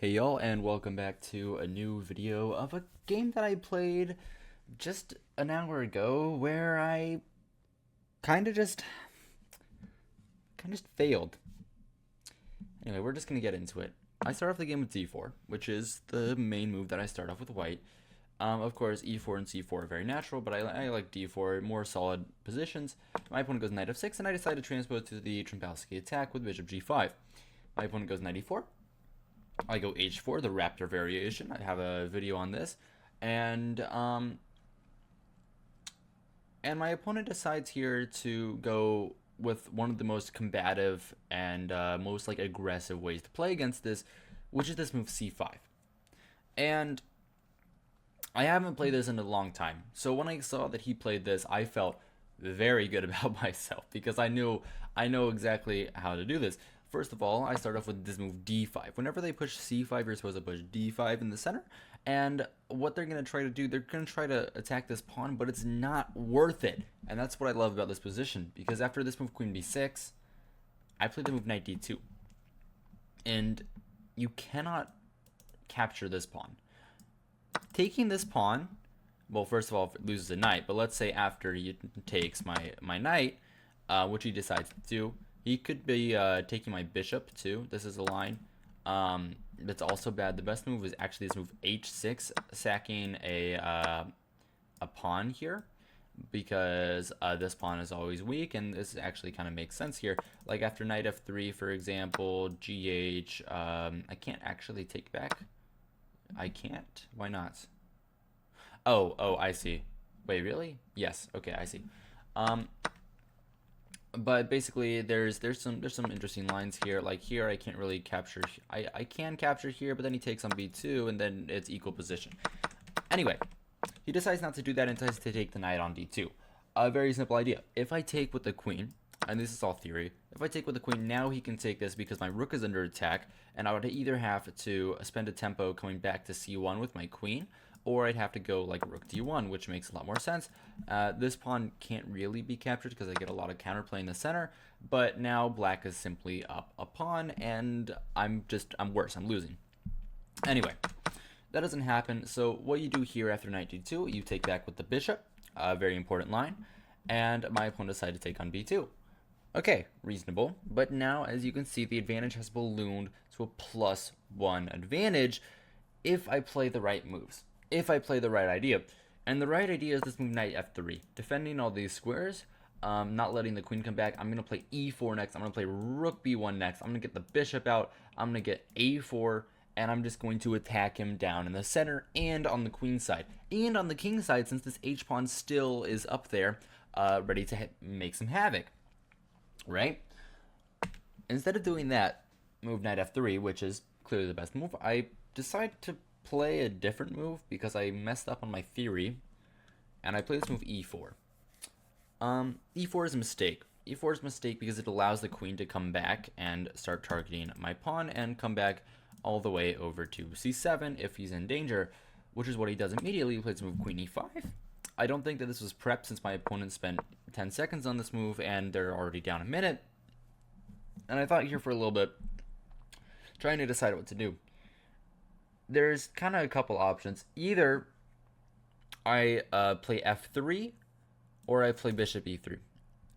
Hey y'all, and welcome back to a new video of a game that I played just an hour ago where I kind of just failed. Anyway, we're just going to get into it. I start off the game with d4, which is the main move that I start off with white. Of course, e4 and c4 are very natural, but I like d4, more solid positions. My opponent goes knight f6, and I decide to transpose to the Trembowski attack with bishop g5. My opponent goes knight e4. I go h4, the raptor variation. I have a video on this, and my opponent decides here to go with one of the most combative and most aggressive ways to play against this, which is this move c5. And I haven't played this in a long time, so when I saw that he played this, I felt very good about myself because I know exactly how to do this. First of all, I start off with this move d5. Whenever they push c5, you're supposed to push d5 in the center. And what they're going to try to do, they're going to try to attack this pawn, but it's not worth it. And that's what I love about this position, because after this move queen b6, I play the move knight d2. And you cannot capture this pawn. Taking this pawn, well, first of all, if it loses a knight, but let's say after he takes my knight, which he decides to do, he could be taking my bishop too. This is a line that's also bad. The best move is actually this move h6, sacking a pawn here, because this pawn is always weak, and this actually kind of makes sense here. Like after knight f3, for example, gh, I can't actually take back. I can't. Why not? Oh, I see. Wait, really? Yes. Okay, I see. But basically there's some interesting lines here. Like here I can't really capture. I can capture here, but then he takes on b2, and then it's equal position. Anyway, he decides not to do that and decides to take the knight on d2. A very simple idea. If I take with the queen, and this is all theory, if I take with the queen, now he can take this because my rook is under attack, and I would either have to spend a tempo coming back to c1 with my queen, or I'd have to go like rook d1, which makes a lot more sense. This pawn can't really be captured because I get a lot of counterplay in the center, but now black is simply up a pawn, and I'm worse, I'm losing. Anyway, that doesn't happen, so what you do here after knight d2, you take back with the bishop, a very important line, and my opponent decided to take on b2. Okay, reasonable, but now as you can see, the advantage has ballooned to a +1 advantage if I play the right moves. If I play the right idea. And the right idea is this move knight f3, defending all these squares, not letting the queen come back. I'm going to play e4 next. I'm going to play rook b1 next. I'm going to get the bishop out. I'm going to get a4, and I'm just going to attack him down in the center and on the queen side. And on the king side, since this h-pawn still is up there, ready to make some havoc, right? Instead of doing that, move knight f3, which is clearly the best move, I decide to play a different move because I messed up on my theory, and I play this move e4. E4 is a mistake. E4 is a mistake because it allows the queen to come back and start targeting my pawn and come back all the way over to c7 if he's in danger, which is what he does immediately. He plays move queen e5. I don't think that this was prepped since my opponent spent 10 seconds on this move and they're already down a minute. And I thought here for a little bit, trying to decide what to do. There's kind of a couple options. Either I play f3 or I play bishop e3.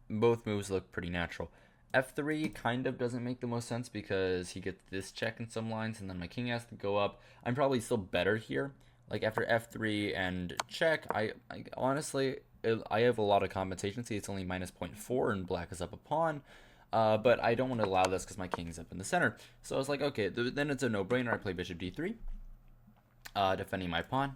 Both moves look pretty natural. f3 kind of doesn't make the most sense because he gets this check in some lines and then my king has to go up. I'm probably still better here. Like after f3 and check, I honestly, I have a lot of compensation. See, it's only -0.4 and black is up a pawn. But I don't want to allow this because my king's up in the center. So I was like, okay, then it's a no-brainer. I play bishop d3. Defending my pawn.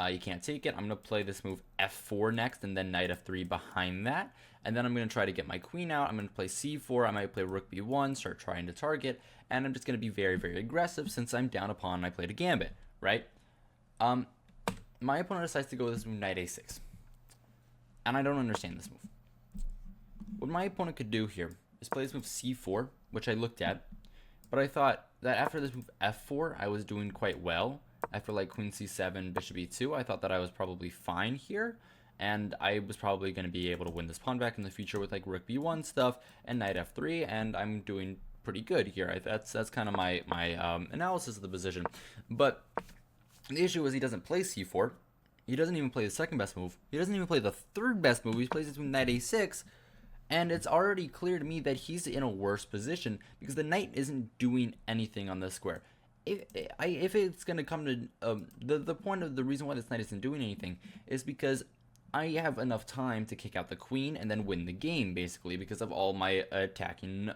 You can't take it. I'm going to play this move f4 next and then knight f3 behind that. And then I'm going to try to get my queen out. I'm going to play c4. I might play rook b1, start trying to target. And I'm just going to be very, very aggressive since I'm down a pawn and I played a gambit, right? My opponent decides to go with this move knight a6. And I don't understand this move. What my opponent could do here is play this move c4, which I looked at. But I thought that after this move f4, I was doing quite well. After like queen c7, bishop e2, I thought that I was probably fine here, and I was probably going to be able to win this pawn back in the future with like rook b1 stuff and knight f3, and I'm doing pretty good here. That's kind of my analysis of the position. But the issue is he doesn't play c4. He doesn't even play the second best move. He doesn't even play the third best move. He plays between knight a6, and it's already clear to me that he's in a worse position because the knight isn't doing anything on this square. If it's going to come to the point of the reason why this knight isn't doing anything is because I have enough time to kick out the queen and then win the game, basically, because of all my attacking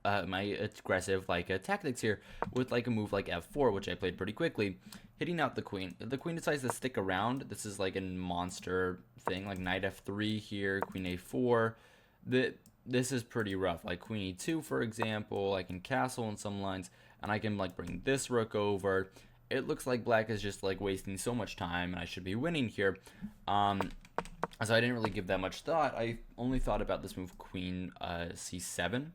my aggressive tactics here with like a move like f4, which I played pretty quickly, hitting out the queen. If the queen decides to stick around, this is like a monster thing, like knight f3 here, queen a4. This is pretty rough. Like queen e2, for example, I can castle in some lines, and I can like bring this rook over. It looks like black is just like wasting so much time, and I should be winning here. So I didn't really give that much thought. I only thought about this move queen c7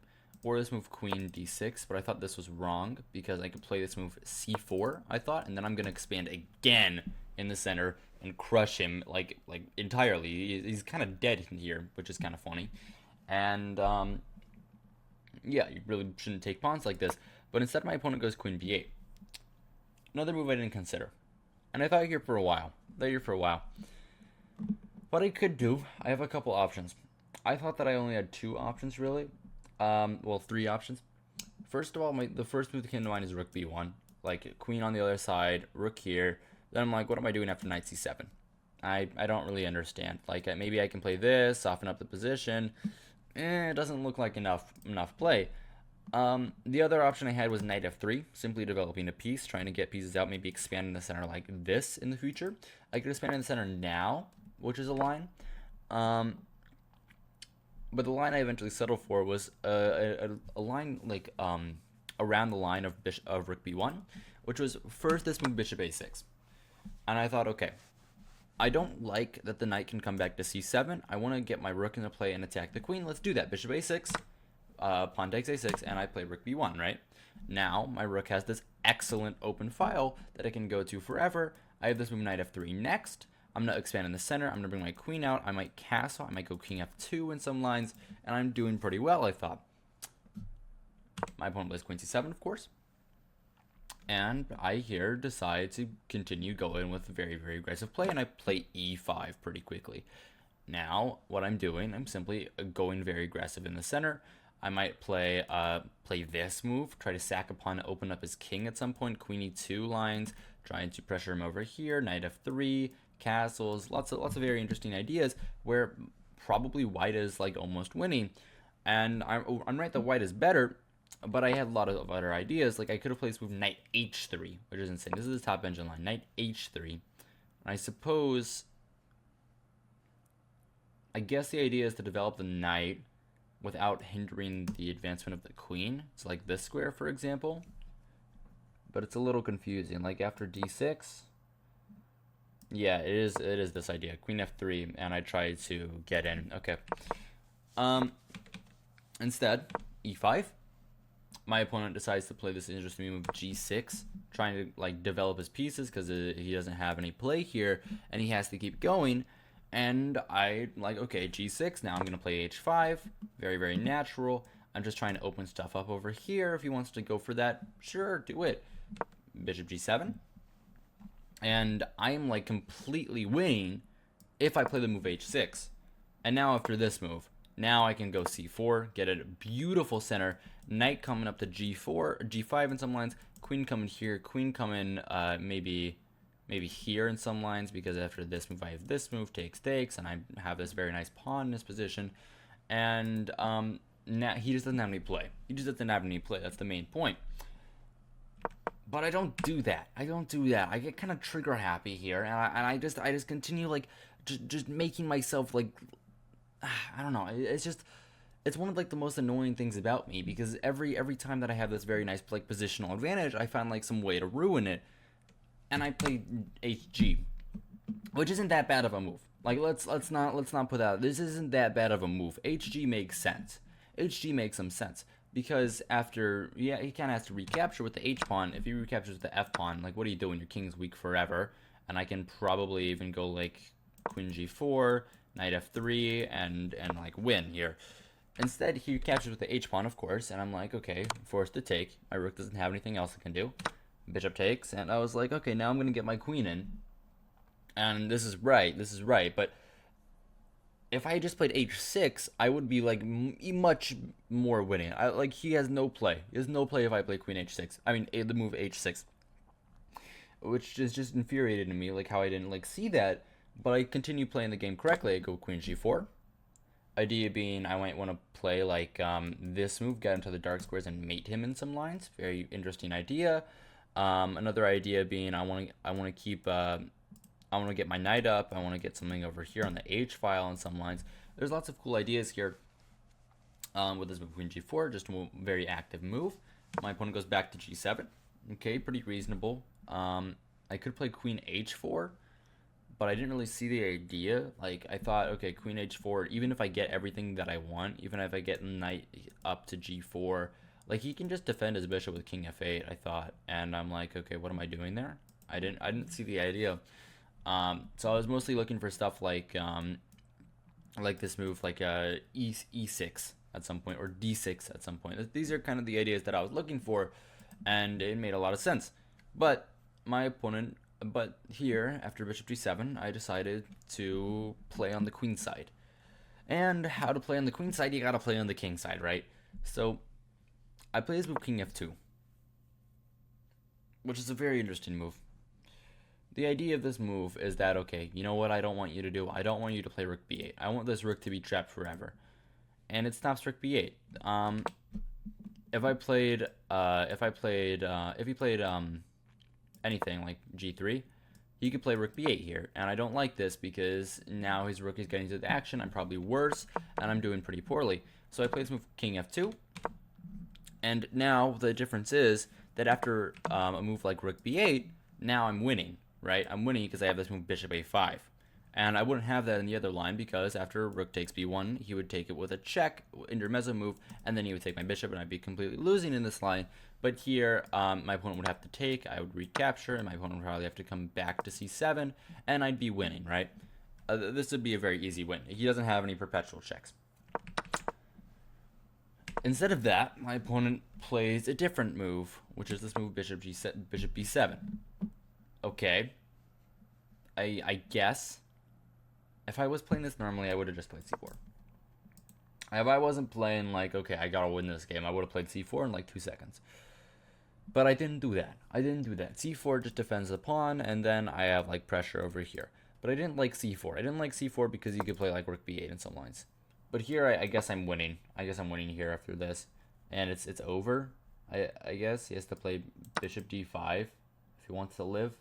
or this move queen d6, but I thought this was wrong because I could play this move c4, I thought, and then I'm gonna expand again in the center and crush him like entirely. He's kind of dead in here, which is kind of funny. And yeah, you really shouldn't take pawns like this. But instead, my opponent goes queen b8. Another move I didn't consider, and I thought here for a while. What I could do, I have a couple options. I thought that I only had two options really. Well, three options. First of all, the first move that came to mind is rook b1, like queen on the other side, rook here. Then I'm like, what am I doing after knight c7? I don't really understand. Like maybe I can play this, soften up the position. It doesn't look like enough play. The other option I had was knight f3, simply developing a piece, trying to get pieces out, maybe expand in the center like this in the future. I could expand in the center now, which is a line. But the line I eventually settled for was a line like around the line of rook b1, which was first this move bishop a6. And I thought, okay, I don't like that the knight can come back to c7. I want to get my rook into play and attack the queen. Let's do that. Bishop a6, pawn takes a6, and I play rook b1, right? Now my rook has this excellent open file that I can go to forever. I have this move knight f3 next. I'm going to expand in the center. I'm going to bring my queen out. I might castle. I might go king f2 in some lines. And I'm doing pretty well, I thought. My opponent plays queen c7, of course. And I here decide to continue going with very, very aggressive play. And I play e5 pretty quickly. Now, what I'm doing, I'm simply going very aggressive in the center. I might play this move. Try to sack a pawn, open up his king at some point. Queen e2 lines. Trying to pressure him over here. Knight f3. Castles, lots of very interesting ideas where probably white is like almost winning, and I'm right that white is better, but I had a lot of other ideas. Like I could have played this move knight h3, which is insane. This is the top engine line, knight h3. I suppose, I guess the idea is to develop the knight without hindering the advancement of the queen. It's like this square, for example, but it's a little confusing. Like after d6. Yeah, it is this idea. Queen f3, and I try to get in. Okay. Instead, e5. My opponent decides to play this interesting move g6, trying to like develop his pieces because he doesn't have any play here, and he has to keep going. And I like, okay, g6. Now I'm gonna play h5. Very, very natural. I'm just trying to open stuff up over here. If he wants to go for that, sure, do it. Bishop g7. And I'm like completely winning if I play the move h6. And now after this move, now I can go c4, get a beautiful center, knight coming up to g4, g5 in some lines, queen coming here, queen coming maybe here in some lines, because after this move I have this move, takes, and I have this very nice pawn in this position. And now he just doesn't have any play. That's the main point. But I don't do that. I get kind of trigger happy here, and I just continue like just making myself like, I don't know. It's one of like the most annoying things about me, because every time that I have this very nice like positional advantage, I find like some way to ruin it, and I play HG, which isn't that bad of a move. Like let's not put that. This isn't that bad of a move. HG makes sense. HG makes some sense. Because after, he kind of has to recapture with the h-pawn. If he recaptures with the f-pawn, like, what are you doing? Your king's weak forever. And I can probably even go, like, queen g4, knight f3, and like, win here. Instead, he captures with the h pawn, of course, and I'm like, okay, forced to take. My rook doesn't have anything else it can do. Bishop takes, and I was like, okay, now I'm going to get my queen in. And this is right, but if I had just played h6, I would be like much more winning. Like he has no play. He has no play if I play queen h6. I mean, the move h6, which is just infuriating to me, like how I didn't like see that. But I continue playing the game correctly. I go queen g4. Idea being, I might want to play like this move, get into the dark squares and mate him in some lines. Very interesting idea. Another idea being, I want to keep. I want to get my knight up. I want to get something over here on the h file on some lines. There's lots of cool ideas here with this move queen g4, just a very active move. My opponent goes back to g7. Okay, pretty reasonable. I could play queen h4, but I didn't really see the idea. Like, I thought, okay, queen h4, even if I get everything that I want, even if I get knight up to g4, like, he can just defend his bishop with king f8, I thought. And I'm like, okay, what am I doing there? I didn't see the idea. So I was mostly looking for stuff like this move, like e6 at some point, or d6 at some point. These are kind of the ideas that I was looking for, and it made a lot of sense. But here, after bishop g7, I decided to play on the queen side. And how to play on the queen side? You gotta play on the king side, right? So I play this move king f2, which is a very interesting move. The idea of this move is that, okay, you know what I don't want you to do? I don't want you to play rook b8. I want this rook to be trapped forever. And it stops rook b8. If he played anything like g3, he could play rook b8 here. And I don't like this because now his rook is getting to the action. I'm probably worse, and I'm doing pretty poorly. So I play this move king f2. And now the difference is that after a move like rook b8, now I'm winning. Right, I'm winning because I have this move bishop a5, and I wouldn't have that in the other line because after rook takes b1, he would take it with a check, intermezzo move, and then he would take my bishop, and I'd be completely losing in this line. But here, my opponent would have to take, I would recapture, and my opponent would probably have to come back to c7, and I'd be winning. Right, this would be a very easy win. He doesn't have any perpetual checks. Instead of that, my opponent plays a different move, which is this move bishop b7. Okay, I guess if I was playing this normally, I would have just played c4. If I wasn't playing like, okay, I gotta win this game, I would have played c4 in like 2 seconds. But I didn't do that. C4 just defends the pawn, and then I have like pressure over here. But I didn't like c4. I didn't like c4 because you could play like rook b8 in some lines. But here, I guess I'm winning. I guess I'm winning here after this, and it's over. I guess he has to play bishop d5. He wants to live.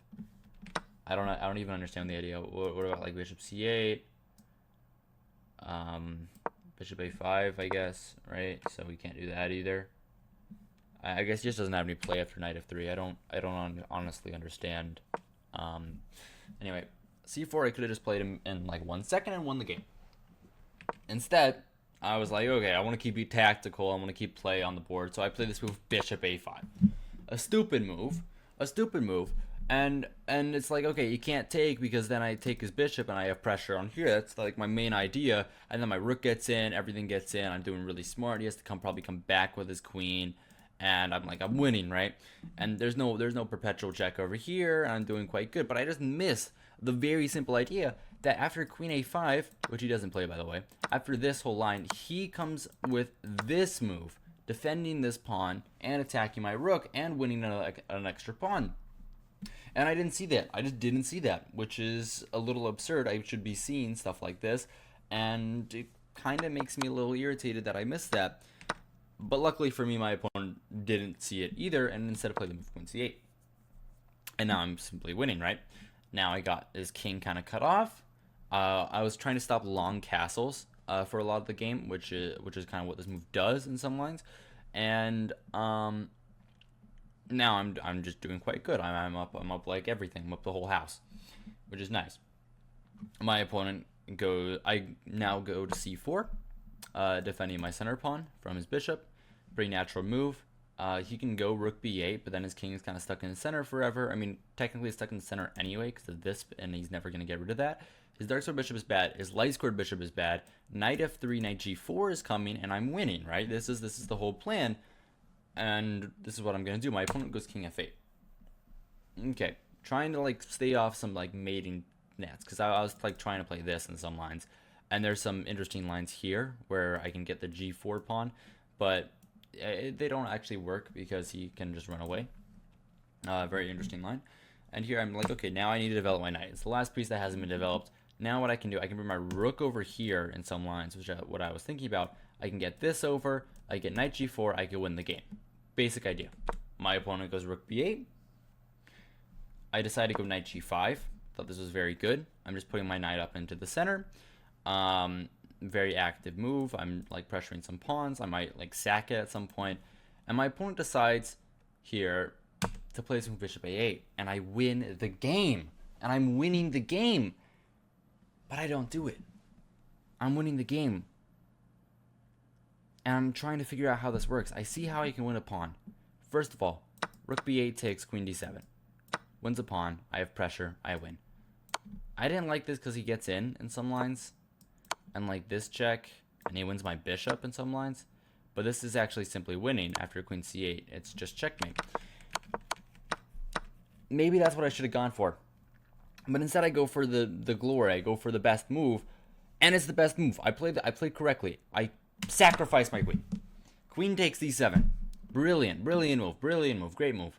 I don't even understand the idea. What about like bishop c8, bishop a5, I guess, right? So we can't do that either. I guess he just doesn't have any play after knight f3. I don't honestly understand. Anyway, c4, I could have just played him in like 1 second and won the game. Instead, I was like, okay, I want to keep it tactical. I want to keep play on the board. So I play this move bishop a5. A stupid move, and it's like, okay, you can't take because then I take his bishop and I have pressure on here. That's like my main idea, and then my rook gets in, everything gets in. I'm doing really smart. He has to probably come back with his queen, and I'm winning, right? And there's no perpetual check over here, and I'm doing quite good. But I just miss the very simple idea that after queen a5, which he doesn't play, by the way, after this whole line, he comes with this move, defending this pawn and attacking my rook and winning an extra pawn. And I didn't see that. I just didn't see that, which is a little absurd. I should be seeing stuff like this, and it kind of makes me a little irritated that I missed that. But luckily for me, my opponent didn't see it either, and instead played the move queen c8. And now I'm simply winning, right? Now I got his king kind of cut off. I was trying to stop long castles for a lot of the game, which is kind of what this move does in some lines. And now I'm just doing quite good. I'm up like everything. I'm up the whole house, which is nice. My opponent I now go to c4, defending my center pawn from his bishop. Pretty natural move. He can go rook b8, but then his king is kind of stuck in the center forever. I mean, technically it's stuck in the center anyway because of this, and he's never going to get rid of that. His dark squared bishop is bad. His light squared bishop is bad. Knight f3, knight g4 is coming, and I'm winning, right? This is the whole plan, and this is what I'm gonna do. My opponent goes king f8. Okay, trying to like stay off some like mating nets, because I was like trying to play this in some lines, and there's some interesting lines here where I can get the g4 pawn, but they don't actually work because he can just run away. Very interesting line. And here I'm like, okay, now I need to develop my knight. It's the last piece that hasn't been developed. Now what I can do, I can bring my rook over here in some lines, which is what I was thinking about. I can get this over, I get knight g4, I can win the game. Basic idea. My opponent goes rook b8. I decide to go knight g5. Thought this was very good. I'm just putting my knight up into the center. Very active move. I'm like pressuring some pawns. I might like sack it at some point. And my opponent decides here to play some bishop a8, and I win the game. And I'm winning the game. But I don't do it. I'm winning the game. And I'm trying to figure out how this works. I see how I can win a pawn. First of all, rook b8 takes queen d7. Wins a pawn. I have pressure. I win. I didn't like this because he gets in some lines. And like this check. And he wins my bishop in some lines. But this is actually simply winning after queen c8. It's just checkmate. Maybe that's what I should have gone for. But instead I go for the glory. I go for the best move. And it's the best move. I played correctly. I sacrificed my queen. Queen takes d7. Brilliant. Brilliant move. Brilliant move. Great move.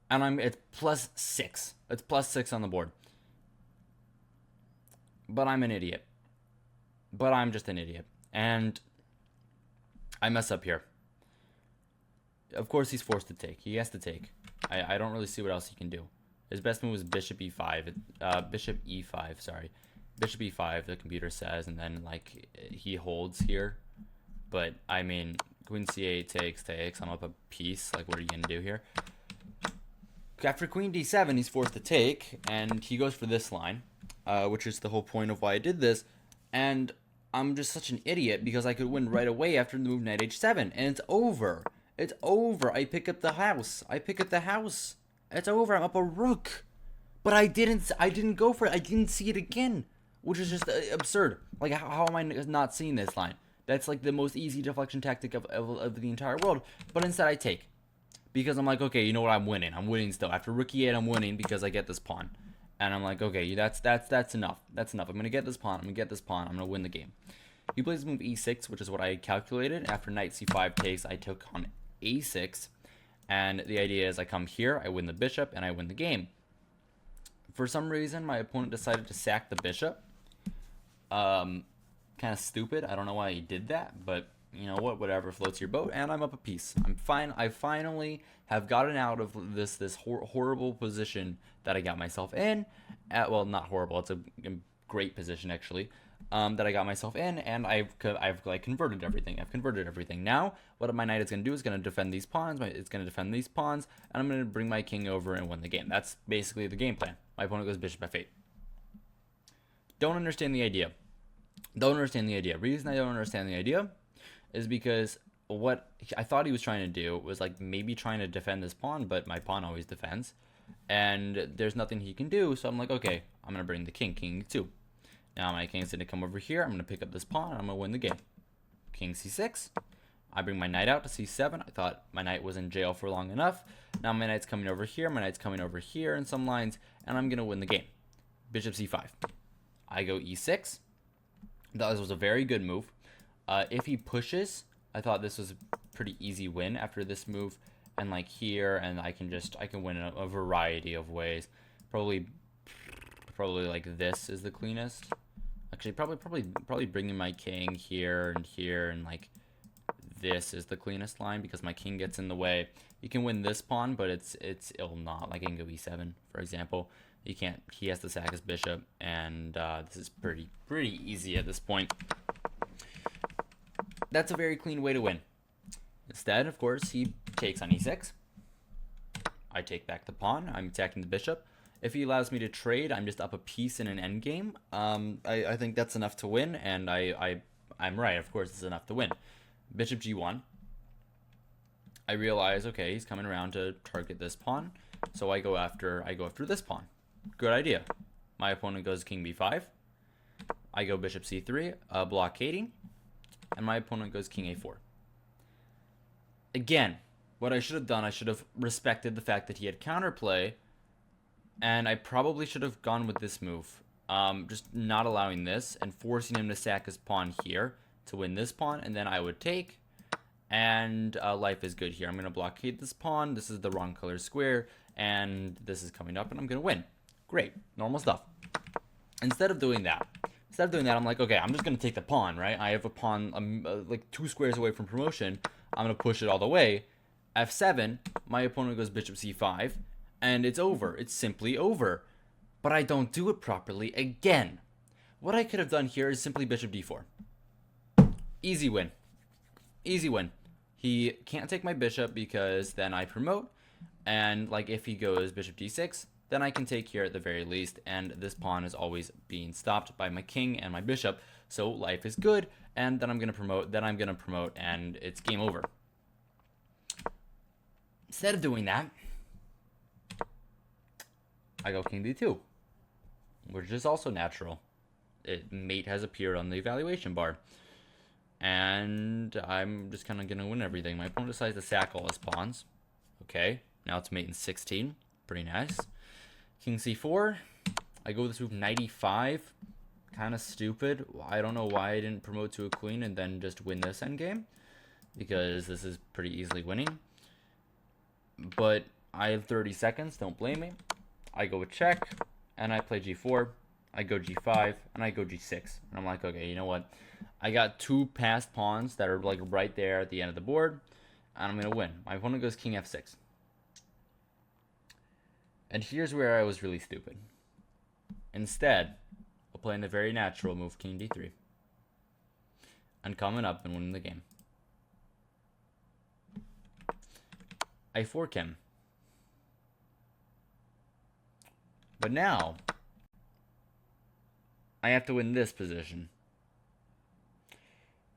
And it's +6. It's +6 on the board. But I'm an idiot. But I'm just an idiot. And I mess up here. Of course he's forced to take. He has to take. I don't really see what else he can do. His best move is bishop e5. Bishop e5, sorry. Bishop e5, the computer says, and then like he holds here. But I mean, queen c8 takes. I'm up a piece. Like, what are you gonna do here? After queen d7, he's forced to take, and he goes for this line, which is the whole point of why I did this. And I'm just such an idiot because I could win right away after the move knight h7, and it's over. It's over. I pick up the house. It's over. I'm up a rook. But I didn't go for it. I didn't see it again, which is just absurd. Like, how am I not seeing this line? That's like the most easy deflection tactic of the entire world. But instead I take. Because I'm like, okay, you know what? I'm winning. I'm winning still. After rook e8, I'm winning because I get this pawn. And I'm like, okay, that's enough. That's enough. I'm going to get this pawn. I'm going to win the game. He plays move e6, which is what I calculated. After knight c5 takes, I took on a6. And the idea is I come here, I win the bishop, and I win the game. For some reason, my opponent decided to sack the bishop. Kind of stupid. I don't know why he did that, but you know what? Whatever floats your boat, and I'm up a piece. I'm fine. I finally have gotten out of this horrible position that I got myself in. Well, not horrible. It's a great position actually. That I got myself in, and I've like converted everything. Now, what my knight is going to do is going to defend these pawns. It's going to defend these pawns, and I'm going to bring my king over and win the game. That's basically the game plan. My opponent goes bishop f8. Don't understand the idea. Reason I don't understand the idea is because what I thought he was trying to do was like maybe trying to defend this pawn, but my pawn always defends, and there's nothing he can do. So I'm like, okay, I'm going to bring the king e2. Now my king's going to come over here. I'm going to pick up this pawn, and I'm going to win the game. King c6. I bring my knight out to c7. I thought my knight was in jail for long enough. Now my knight's coming over here. My knight's coming over here in some lines, and I'm going to win the game. Bishop c5. I go e6. That was a very good move. If he pushes, I thought this was a pretty easy win after this move. And like here, and I can win in a variety of ways. Probably like this is the cleanest. Actually, probably bringing my king here, and like this is the cleanest line because my king gets in the way. You can win this pawn, but it's ill not. Like I can go e7, for example. You can't. He has to sack his bishop, and this is pretty easy at this point. That's a very clean way to win. Instead, of course, he takes on e6. I take back the pawn. I'm attacking the bishop. If he allows me to trade, I'm just up a piece in an endgame. I think that's enough to win, and I'm right. Of course, it's enough to win. Bishop g1. I realize, okay, he's coming around to target this pawn, so I go after this pawn. Good idea. My opponent goes king b5. I go bishop c3, blockading. And my opponent goes king a4. Again, what I should have done, I should have respected the fact that he had counterplay. And I probably should have gone with this move. Just not allowing this and forcing him to sack his pawn here to win this pawn. And then I would take. And life is good here. I'm going to blockade this pawn. This is the wrong color square. And this is coming up and I'm going to win. Great. Normal stuff. Instead of doing that, I'm like, okay, I'm just going to take the pawn, right? I have a pawn like 2 squares away from promotion. I'm going to push it all the way. f7, my opponent goes bishop c5. And it's over. It's simply over. But I don't do it properly again. What I could have done here is simply bishop d4. Easy win. Easy win. He can't take my bishop because then I promote. And like if he goes bishop d6, then I can take here at the very least. And this pawn is always being stopped by my king and my bishop. So life is good. And then I'm going to promote. Then I'm going to promote. And it's game over. Instead of doing that, I go king d2. Which is also natural. Mate has appeared on the evaluation bar. And I'm just kind of going to win everything. My opponent decides to sack all his pawns. Okay, now it's mate in 16. Pretty nice. King c4. I go with this move knight e5. Kind of stupid. I don't know why I didn't promote to a queen and then just win this endgame. Because this is pretty easily winning. But I have 30 seconds. Don't blame me. I go with check. And I play g4. I go g5. And I go g6. And I'm like, okay, you know what? I got 2 passed pawns that are like right there at the end of the board. And I'm going to win. My opponent goes king f6. And here's where I was really stupid. Instead of playing the very natural move king d3. And coming up and winning the game. I fork him. But now, I have to win this position.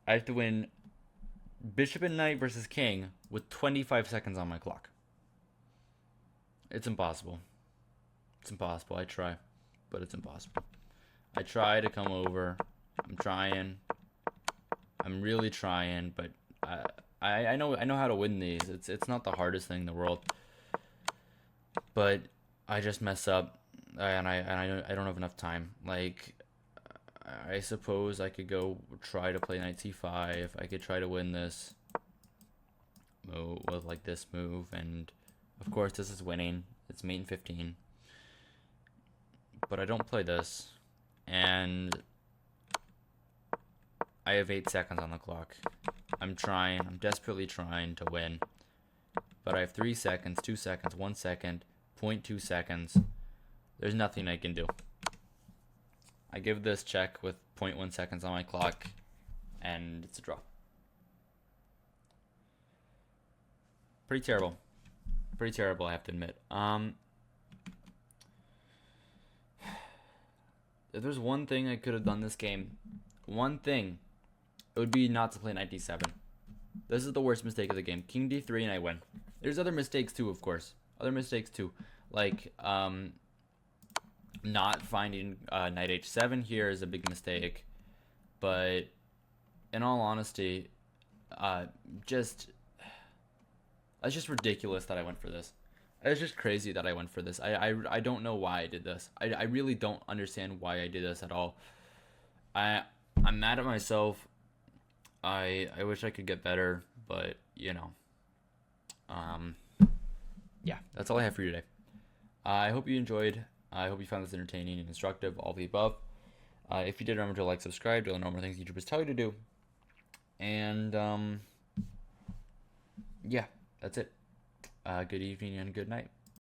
I have to win bishop and knight versus king with 25 seconds on my clock. It's impossible. It's impossible. I try, but it's impossible. I try to come over. I'm trying. I'm really trying, but I know how to win these. It's not the hardest thing in the world. But I just mess up. And I don't have enough time. Like, I suppose I could go try to play knight c5. I could try to win this move with like this move, and of course this is winning. It's mate in 15. But I don't play this, and I have 8 seconds on the clock. I'm trying. I'm desperately trying to win. But I have 3 seconds, 2 seconds, 1 second, 0.2 seconds. There's nothing I can do. I give this check with 0.1 seconds on my clock, and it's a draw. Pretty terrible. Pretty terrible, I have to admit. If there's one thing I could have done this game, one thing, it would be not to play knight d7. This is the worst mistake of the game. King d3 and I win. There's other mistakes too, of course. Other mistakes too. Like, not finding knight h7 here is a big mistake, but in all honesty, it's just ridiculous that I went for this. It's just crazy that I went for this. I don't know why I did this. I really don't understand why I did this at all. I'm mad at myself. I wish I could get better, but you know, yeah, that's all I have for you today. I hope you enjoyed. I hope you found this entertaining and instructive, all of the above. If you did, remember to like, subscribe, to learn more things YouTubers tell you to do. And, yeah, that's it. Good evening and good night.